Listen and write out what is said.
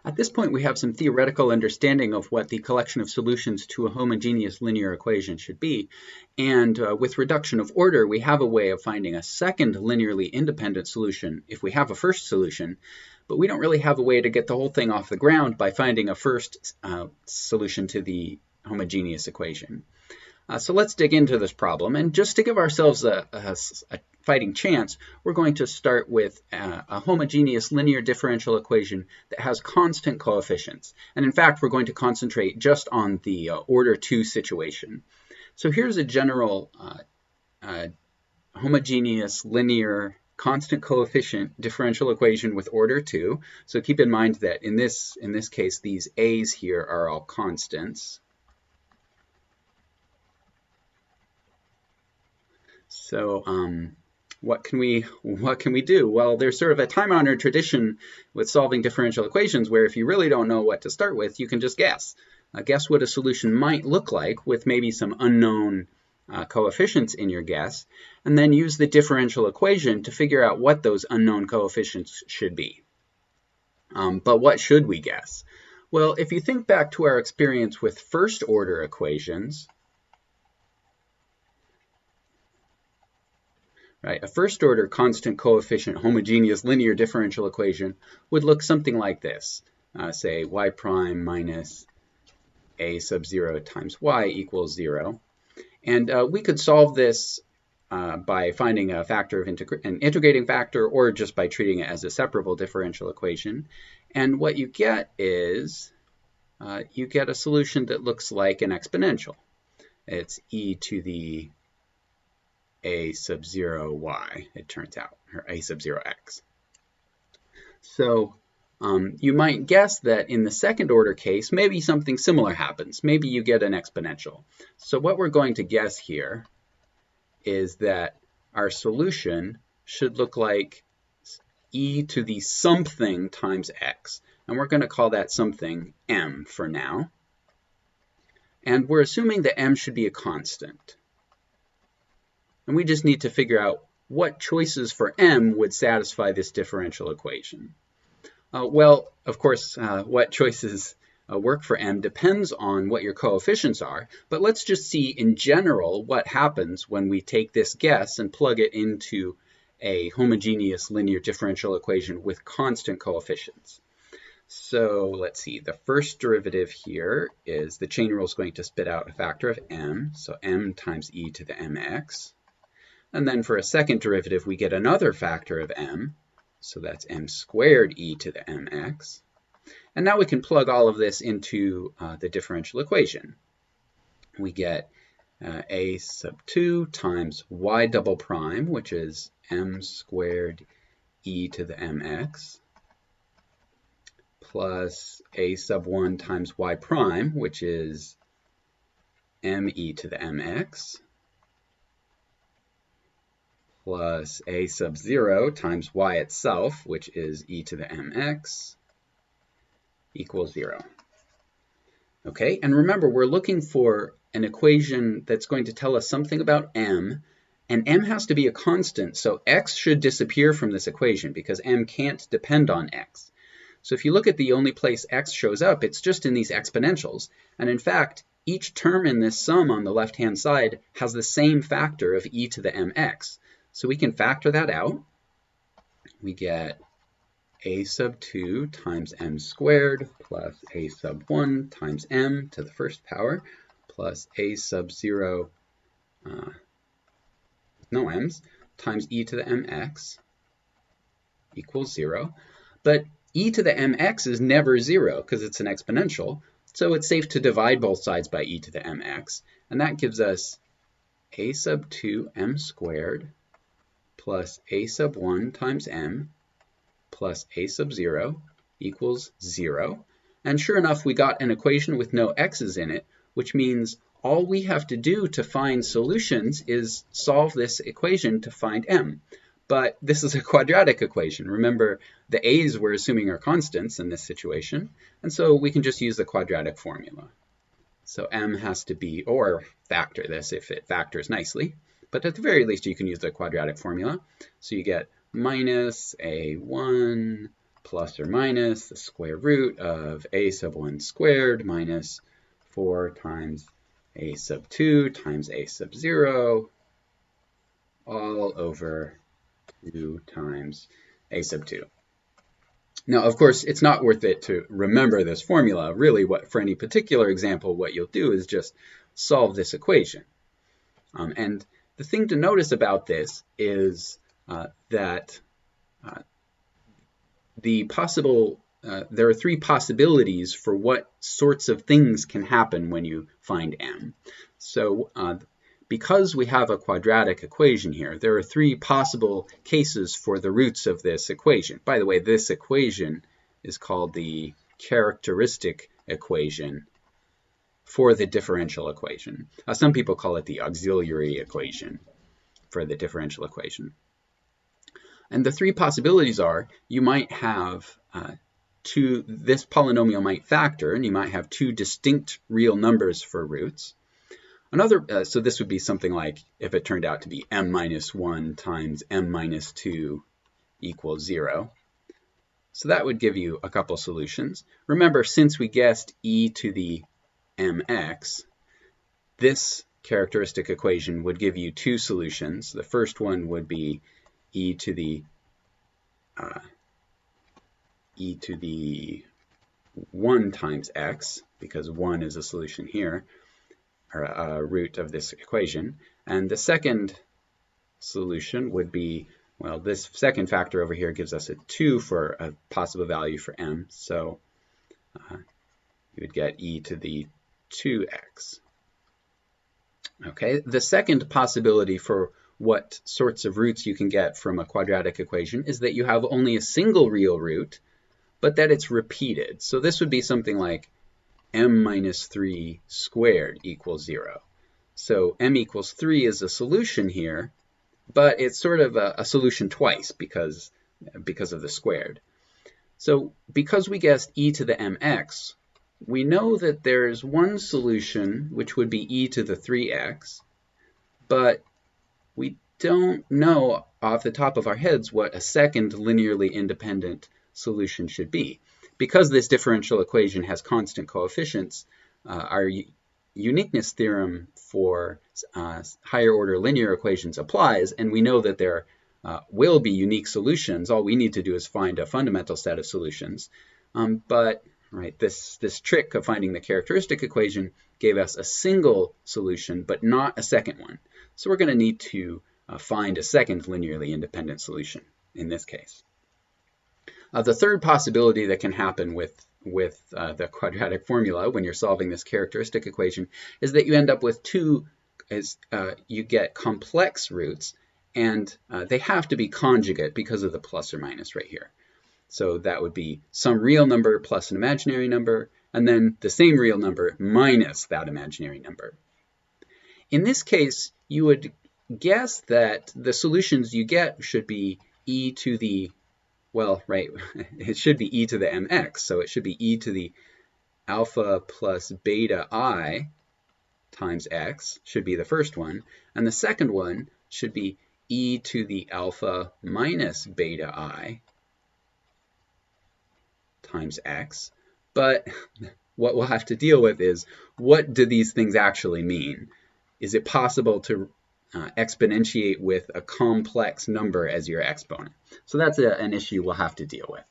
At this point, we have some theoretical understanding of what the collection of solutions to a homogeneous linear equation should be. And with reduction of order, we have a way of finding a second linearly independent solution if we have a first solution. But we don't really have a way to get the whole thing off the ground by finding a first solution to the homogeneous equation. So let's dig into this problem. And just to give ourselves a fighting chance, we're going to start with a homogeneous linear differential equation that has constant coefficients. And in fact, we're going to concentrate just on the order 2 situation. So here's a general homogeneous linear constant coefficient differential equation with order 2. So keep in mind that in this case, these a's here are all constants. So what can we do? Well, there's sort of a time-honored tradition with solving differential equations where if you really don't know what to start with, you can just guess. Guess what a solution might look like with maybe some unknown coefficients in your guess, and then use the differential equation to figure out what those unknown coefficients should be. But what should we guess? Well, if you think back to our experience with first-order equations, right, a first-order constant coefficient homogeneous linear differential equation would look something like this. Say y prime minus a sub 0 times y equals 0. And we could solve this by finding a factor of an integrating factor or just by treating it as a separable differential equation. And what you get is you get a solution that looks like an exponential. It's e to the a sub 0 y, it turns out, or a sub 0 x. So you might guess that in the second order case, maybe something similar happens. Maybe you get an exponential. So what we're going to guess here is that our solution should look like e to the something times x. And we're going to call that something m for now. And we're assuming that m should be a constant. And we just need to figure out what choices for m would satisfy this differential equation. Well, of course, what choices work for m depends on what your coefficients are. But let's just see in general what happens when we take this guess and plug it into a homogeneous linear differential equation with constant coefficients. So let's see, the first derivative here is the chain rule is going to spit out a factor of m, so m times e to the mx. And then for a second derivative, we get another factor of m, so that's m squared e to the mx. And now we can plug all of this into the differential equation. We get a sub 2 times y double prime, which is m squared e to the mx, plus a sub 1 times y prime, which is m e to the mx, plus a sub 0 times y itself, which is e to the mx, equals 0. Okay, and remember, we're looking for an equation that's going to tell us something about m, and m has to be a constant, so x should disappear from this equation because m can't depend on x. So if you look at the only place x shows up, it's just in these exponentials. And in fact, each term in this sum on the left-hand side has the same factor of e to the mx. So we can factor that out. We get a sub 2 times m squared plus a sub 1 times m to the first power plus a sub 0, no m's, times e to the mx equals 0. But e to the mx is never 0 because it's an exponential. So it's safe to divide both sides by e to the mx. And that gives us a sub 2 m squared plus a sub 1 times m plus a sub 0 equals 0. And sure enough, we got an equation with no x's in it, which means all we have to do to find solutions is solve this equation to find m. But this is a quadratic equation. Remember, the a's we're assuming are constants in this situation, and so we can just use the quadratic formula. So m has to be, or factor this if it factors nicely, but at the very least you can use the quadratic formula. So you get minus a1 plus or minus the square root of a sub 1 squared minus 4 times a sub 2 times a sub 0 all over 2 times a sub 2. Now, of course, it's not worth it to remember this formula. Really, for any particular example, what you'll do is just solve this equation. And the thing to notice about this is that there are three possibilities for what sorts of things can happen when you find m. So because we have a quadratic equation here, there are three possible cases for the roots of this equation. By the way, this equation is called the characteristic equation for the differential equation. Some people call it the auxiliary equation for the differential equation. And the three possibilities are, you might have this polynomial might factor, and you might have two distinct real numbers for roots. So this would be something like if it turned out to be m minus 1 times m minus 2 equals 0. So that would give you a couple solutions. Remember, since we guessed e to the mx, this characteristic equation would give you two solutions. The first one would be e to the 1 times x, because 1 is a solution here, or a root of this equation. And the second solution would be, well, this second factor over here gives us a 2 for a possible value for m. So you would get e to the 2x. Okay, the second possibility for what sorts of roots you can get from a quadratic equation is that you have only a single real root, but that it's repeated. So this would be something like m minus 3 squared equals 0. So m equals 3 is a solution here, but it's sort of a solution twice because of the squared. So because we guessed e to the mx, we know that there's one solution which would be e to the 3x, but we don't know off the top of our heads what a second linearly independent solution should be. Because this differential equation has constant coefficients, our uniqueness theorem for higher order linear equations applies, and we know that there will be unique solutions. All we need to do is find a fundamental set of solutions. But this trick of finding the characteristic equation gave us a single solution, but not a second one. So we're going to need to find a second linearly independent solution in this case. The third possibility that can happen with the quadratic formula when you're solving this characteristic equation is that you end up with you get complex roots, and they have to be conjugate because of the plus or minus right here. So that would be some real number plus an imaginary number, and then the same real number minus that imaginary number. In this case, you would guess that the solutions you get should be e to the, well, right, it should be e to the mx, so it should be e to the alpha plus beta I times x, should be the first one, and the second one should be e to the alpha minus beta I times x. But what we'll have to deal with is, what do these things actually mean? Is it possible to exponentiate with a complex number as your exponent? So that's an issue we'll have to deal with.